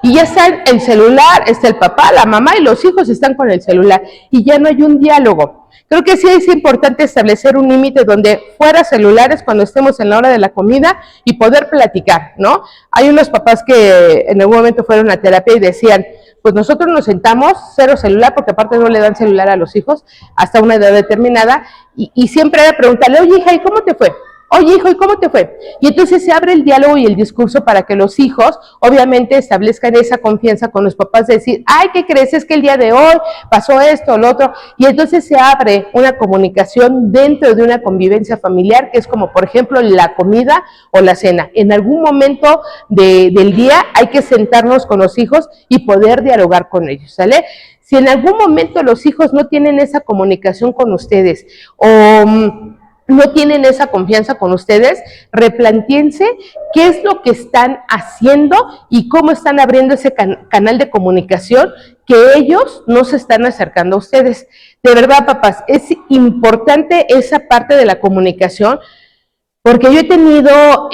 y ya está el celular, está el papá, la mamá y los hijos están con el celular y ya no hay un diálogo. Creo que sí es importante establecer un límite donde fuera celulares cuando estemos en la hora de la comida y poder platicar, ¿no? Hay unos papás que en algún momento fueron a terapia y decían, pues nosotros nos sentamos, cero celular, porque aparte no le dan celular a los hijos hasta una edad determinada, y siempre era preguntarle, oye hija, ¿y cómo te fue? Oye hijo, ¿y cómo te fue? Y entonces se abre el diálogo y el discurso para que los hijos obviamente establezcan esa confianza con los papás de decir, ay, ¿qué crees? Es que el día de hoy pasó esto o lo otro, y entonces se abre una comunicación dentro de una convivencia familiar, que es como por ejemplo la comida o la cena. En algún momento del día hay que sentarnos con los hijos y poder dialogar con ellos, ¿sale? Si en algún momento los hijos no tienen esa comunicación con ustedes o no tienen esa confianza con ustedes, replantéense qué es lo que están haciendo y cómo están abriendo ese canal de comunicación que ellos no se están acercando a ustedes. De verdad, papás, es importante esa parte de la comunicación. Porque yo he tenido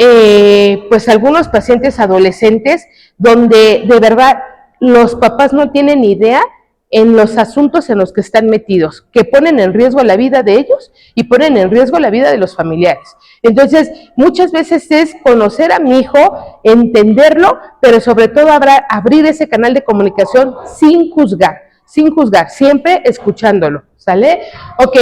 pues algunos pacientes adolescentes donde de verdad los papás no tienen idea en los asuntos en los que están metidos, que ponen en riesgo la vida de ellos y ponen en riesgo la vida de los familiares. Entonces, muchas veces es conocer a mi hijo, entenderlo, pero sobre todo abrir ese canal de comunicación sin juzgar, siempre escuchándolo, ¿sale? Ok,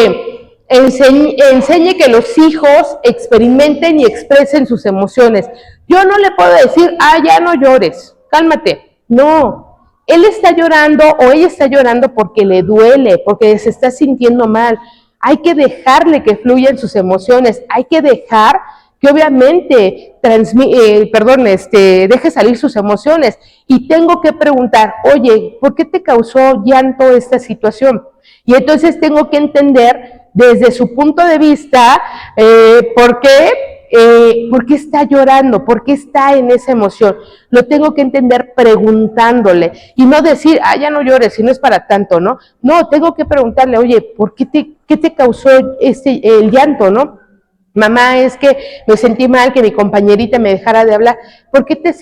enseñe que los hijos experimenten y expresen sus emociones. Yo no le puedo decir, ya no llores, cálmate, no. Él está llorando o ella está llorando porque le duele, porque se está sintiendo mal. Hay que dejarle que fluyan sus emociones, hay que dejar que obviamente deje salir sus emociones. Y tengo que preguntar, oye, ¿por qué te causó llanto esta situación? Y entonces tengo que entender desde su punto de vista por qué está llorando, por qué está en esa emoción. Lo tengo que entender preguntándole y no decir, ya no llores, si no es para tanto, ¿no? No, tengo que preguntarle, oye, ¿por qué te causó el llanto, no? Mamá, es que me sentí mal que mi compañerita me dejara de hablar. ¿Por qué te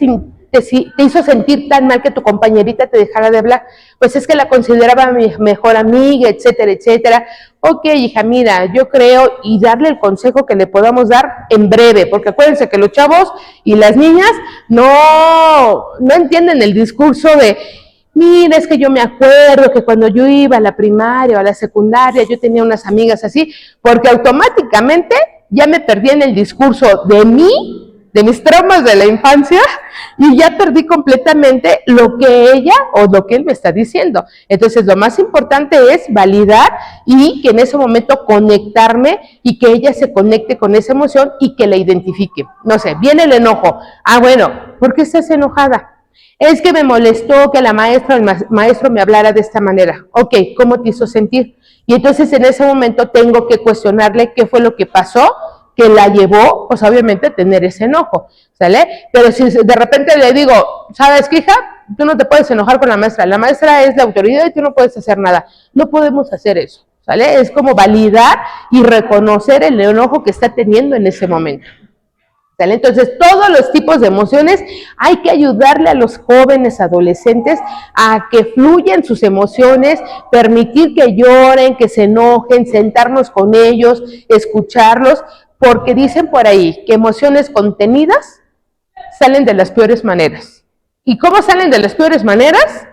hizo sentir tan mal que tu compañerita te dejara de hablar? Pues es que la consideraba mi mejor amiga, etcétera, etcétera. Ok, hija, mira, yo creo, y darle el consejo que le podamos dar en breve, porque acuérdense que los chavos y las niñas no entienden el discurso de, mira, es que yo me acuerdo que cuando yo iba a la primaria o a la secundaria, yo tenía unas amigas así, porque automáticamente ya me perdí en el discurso de mis traumas de la infancia, y ya perdí completamente lo que ella o lo que él me está diciendo. Entonces, lo más importante es validar y que en ese momento conectarme y que ella se conecte con esa emoción y que la identifique. No sé, viene el enojo. Bueno, ¿por qué estás enojada? Es que me molestó que la maestra o el maestro me hablara de esta manera. Ok, ¿cómo te hizo sentir? Y entonces en ese momento tengo que cuestionarle qué fue lo que pasó que la llevó, pues obviamente, a tener ese enojo, ¿sale? Pero si de repente le digo, ¿sabes qué, hija? Tú no te puedes enojar con la maestra es la autoridad y tú no puedes hacer nada. No podemos hacer eso, ¿sale? Es como validar y reconocer el enojo que está teniendo en ese momento. ¿Sale? Entonces, todos los tipos de emociones hay que ayudarle a los jóvenes adolescentes a que fluyan sus emociones, permitir que lloren, que se enojen, sentarnos con ellos, escucharlos, porque dicen por ahí que emociones contenidas salen de las peores maneras. ¿Y cómo salen de las peores maneras?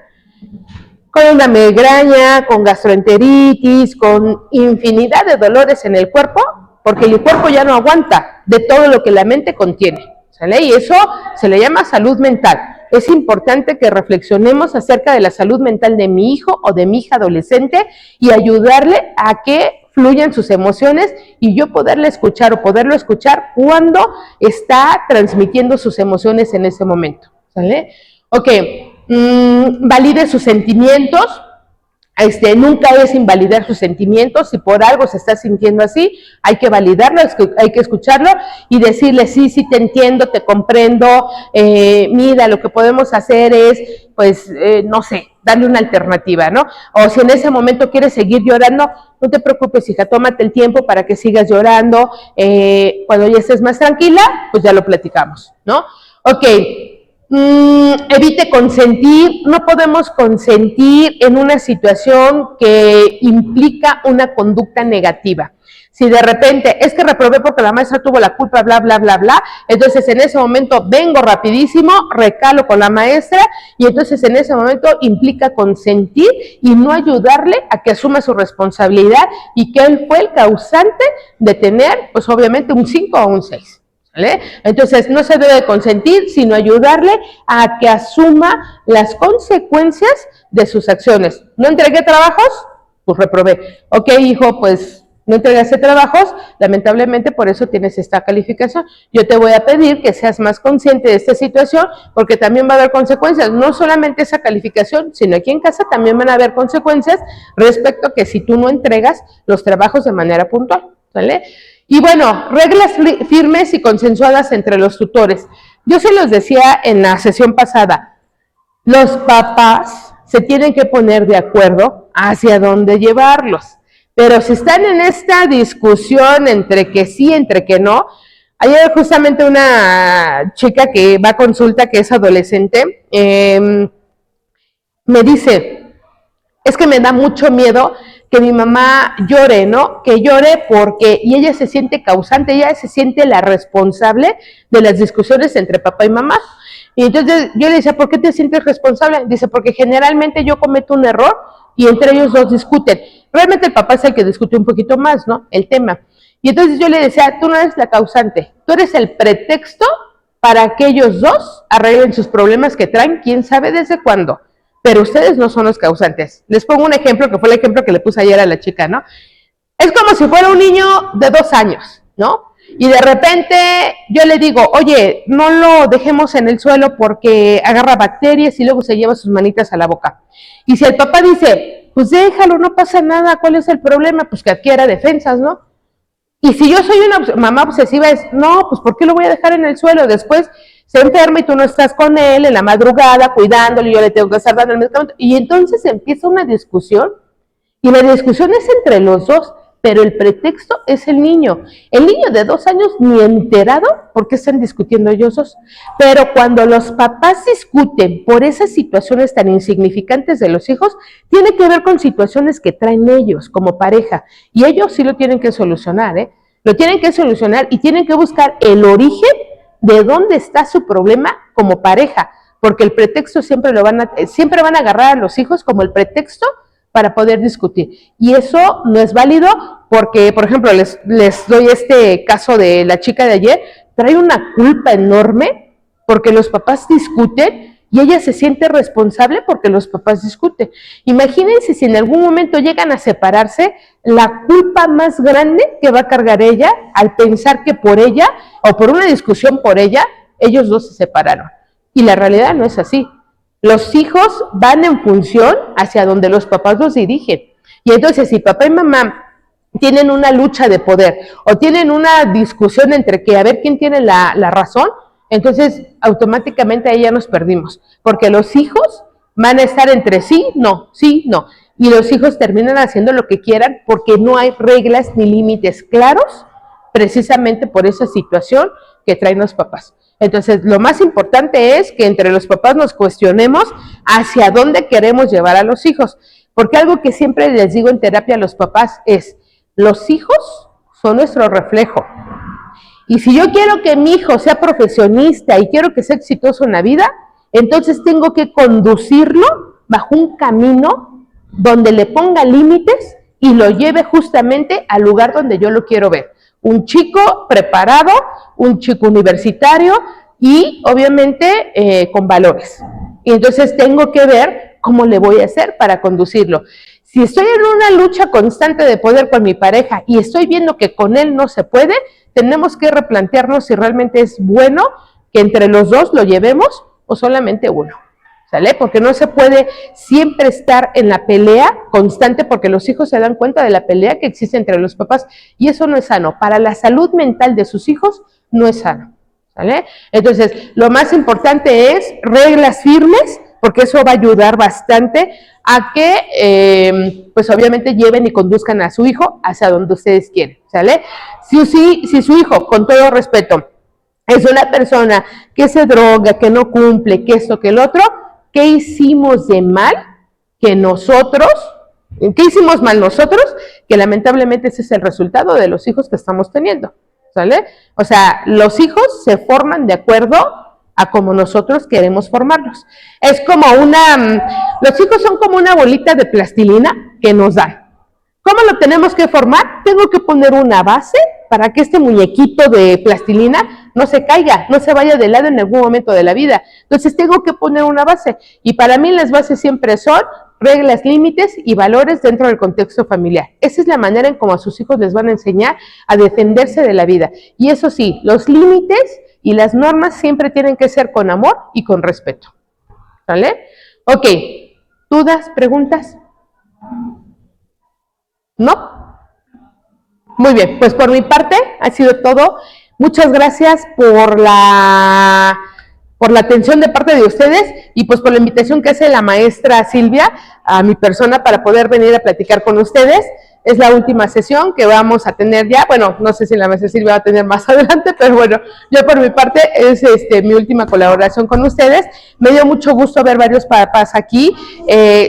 Con una migraña, con gastroenteritis, con infinidad de dolores en el cuerpo, porque el cuerpo ya no aguanta de todo lo que la mente contiene, ¿sale? Y eso se le llama salud mental. Es importante que reflexionemos acerca de la salud mental de mi hijo o de mi hija adolescente y ayudarle a que fluyan sus emociones y yo poderle escuchar o poderlo escuchar cuando está transmitiendo sus emociones en ese momento, ¿sale? Ok, valide sus sentimientos. Nunca es invalidar sus sentimientos. Si por algo se está sintiendo así, hay que validarlo, hay que escucharlo y decirle, sí, te entiendo, te comprendo, mira, lo que podemos hacer es, pues, no sé, darle una alternativa, ¿no? O si en ese momento quieres seguir llorando, no te preocupes, hija, tómate el tiempo para que sigas llorando, cuando ya estés más tranquila, pues ya lo platicamos, ¿no? Ok. Evite consentir. No podemos consentir en una situación que implica una conducta negativa. Si de repente es que reprobé porque la maestra tuvo la culpa, bla, bla, bla, bla, entonces en ese momento vengo rapidísimo, recalo con la maestra y entonces en ese momento implica consentir y no ayudarle a que asuma su responsabilidad y que él fue el causante de tener, pues obviamente, un 5 o un 6. ¿Vale? Entonces no se debe consentir, sino ayudarle a que asuma las consecuencias de sus acciones. ¿No entregué trabajos? Pues reprobé. Ok, hijo, pues no entregaste trabajos, lamentablemente por eso tienes esta calificación. Yo te voy a pedir que seas más consciente de esta situación, porque también va a haber consecuencias, no solamente esa calificación, sino aquí en casa también van a haber consecuencias respecto a que si tú no entregas los trabajos de manera puntual, ¿vale? Y bueno, reglas firmes y consensuadas entre los tutores. Yo se los decía en la sesión pasada, los papás se tienen que poner de acuerdo hacia dónde llevarlos. Pero si están en esta discusión entre que sí, entre que no, Ayer justamente una chica que va a consulta, que es adolescente, me dice, es que me da mucho miedo que mi mamá llore, ¿no? Que llore porque, y ella se siente causante, ella se siente la responsable de las discusiones entre papá y mamá. Y entonces yo le decía, ¿por qué te sientes responsable? Dice, porque generalmente yo cometo un error y entre ellos dos discuten. Realmente el papá es el que discute un poquito más, ¿no? El tema. Y entonces yo le decía, tú no eres la causante, tú eres el pretexto para que ellos dos arreglen sus problemas que traen, quién sabe desde cuándo. Pero ustedes no son los causantes. Les pongo un ejemplo, que fue el ejemplo que le puse ayer a la chica, ¿no? Es como si fuera un niño de 2 años, ¿no? Y de repente yo le digo, oye, no lo dejemos en el suelo porque agarra bacterias y luego se lleva sus manitas a la boca. Y si el papá dice, pues déjalo, no pasa nada, ¿cuál es el problema? Pues que adquiera defensas, ¿no? Y si yo soy una mamá obsesiva, es, no, pues ¿por qué lo voy a dejar en el suelo? Después se enferma y tú no estás con él en la madrugada cuidándolo y yo le tengo que estar dando el medicamento. Y entonces empieza una discusión y la discusión es entre los dos, pero el pretexto es el niño. El niño de 2 años ni enterado por qué están discutiendo ellos dos. Pero cuando los papás discuten por esas situaciones tan insignificantes de los hijos, tiene que ver con situaciones que traen ellos como pareja. Y ellos sí lo tienen que solucionar, ¿eh? Lo tienen que solucionar y tienen que buscar el origen de dónde está su problema como pareja. Porque el pretexto siempre van a agarrar a los hijos como el pretexto para poder discutir. Y eso no es válido porque, por ejemplo, les doy este caso de la chica de ayer, trae una culpa enorme porque los papás discuten y ella se siente responsable porque los papás discuten. Imagínense si en algún momento llegan a separarse, la culpa más grande que va a cargar ella al pensar que por ella o por una discusión por ella, ellos dos se separaron. Y la realidad no es así. Los hijos van en función hacia donde los papás los dirigen. Y entonces, si papá y mamá tienen una lucha de poder o tienen una discusión entre que a ver quién tiene la razón, entonces automáticamente ahí ya nos perdimos. Porque los hijos van a estar entre sí, no. Y los hijos terminan haciendo lo que quieran porque no hay reglas ni límites claros, precisamente por esa situación que traen los papás. Entonces, lo más importante es que entre los papás nos cuestionemos hacia dónde queremos llevar a los hijos. Porque algo que siempre les digo en terapia a los papás es, los hijos son nuestro reflejo. Y si yo quiero que mi hijo sea profesionista y quiero que sea exitoso en la vida, entonces tengo que conducirlo bajo un camino donde le ponga límites y lo lleve justamente al lugar donde yo lo quiero ver. Un chico preparado, un chico universitario y obviamente con valores. Y entonces tengo que ver cómo le voy a hacer para conducirlo. Si estoy en una lucha constante de poder con mi pareja y estoy viendo que con él no se puede, tenemos que replantearnos si realmente es bueno que entre los dos lo llevemos o solamente uno. ¿Sale? Porque no se puede siempre estar en la pelea constante porque los hijos se dan cuenta de la pelea que existe entre los papás y eso no es sano. Para la salud mental de sus hijos no es sano. ¿Sale? Entonces, lo más importante es reglas firmes porque eso va a ayudar bastante a que, pues obviamente lleven y conduzcan a su hijo hacia donde ustedes quieren. ¿Sale? Si su hijo, con todo respeto, es una persona que se droga, que no cumple, que esto, que el otro, ¿qué hicimos de mal que nosotros, qué hicimos mal nosotros? Que lamentablemente ese es el resultado de los hijos que estamos teniendo, ¿sale? O sea, los hijos se forman de acuerdo a como nosotros queremos formarlos. Es como los hijos son como una bolita de plastilina que nos dan. ¿Cómo lo tenemos que formar? Tengo que poner una base para que este muñequito de plastilina no se caiga, no se vaya de lado en algún momento de la vida. Entonces tengo que poner una base. Y para mí las bases siempre son reglas, límites y valores dentro del contexto familiar. Esa es la manera en cómo a sus hijos les van a enseñar a defenderse de la vida. Y eso sí, los límites y las normas siempre tienen que ser con amor y con respeto. ¿Vale? Ok, ¿dudas, preguntas? ¿No? Muy bien, pues por mi parte ha sido todo. Muchas gracias por la atención de parte de ustedes y pues por la invitación que hace la maestra Silvia a mi persona para poder venir a platicar con ustedes. es la última sesión que vamos a tener ya. Bueno, no sé si la maestra Silvia va a tener más adelante, pero bueno, yo por mi parte es mi última colaboración con ustedes. Me dio mucho gusto ver varios papás aquí.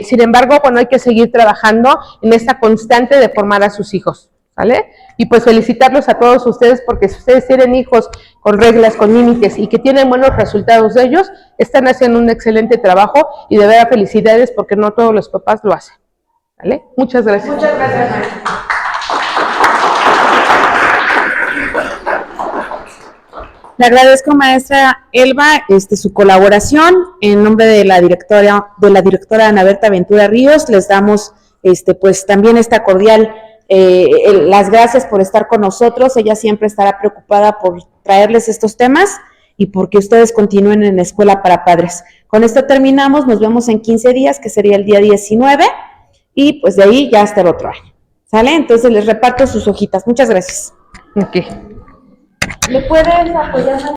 Sin embargo, bueno, hay que seguir trabajando en esta constante de formar a sus hijos, ¿vale? Y pues felicitarlos a todos ustedes, porque si ustedes tienen hijos con reglas, con límites y que tienen buenos resultados de ellos, están haciendo un excelente trabajo y de verdad felicidades, porque no todos los papás lo hacen, ¿vale? Muchas gracias. Muchas gracias, maestra. Le agradezco, maestra Elba, su colaboración. En nombre de la directora Ana Berta Ventura Ríos, les damos pues también esta cordial las gracias por estar con nosotros. Ella siempre estará preocupada por traerles estos temas y porque ustedes continúen en la Escuela para Padres. Con esto terminamos, nos vemos en 15 días, que sería el día 19, y pues de ahí ya hasta el otro año. ¿Sale? Entonces les reparto sus hojitas. Muchas gracias. Ok. ¿Le puedes apoyar?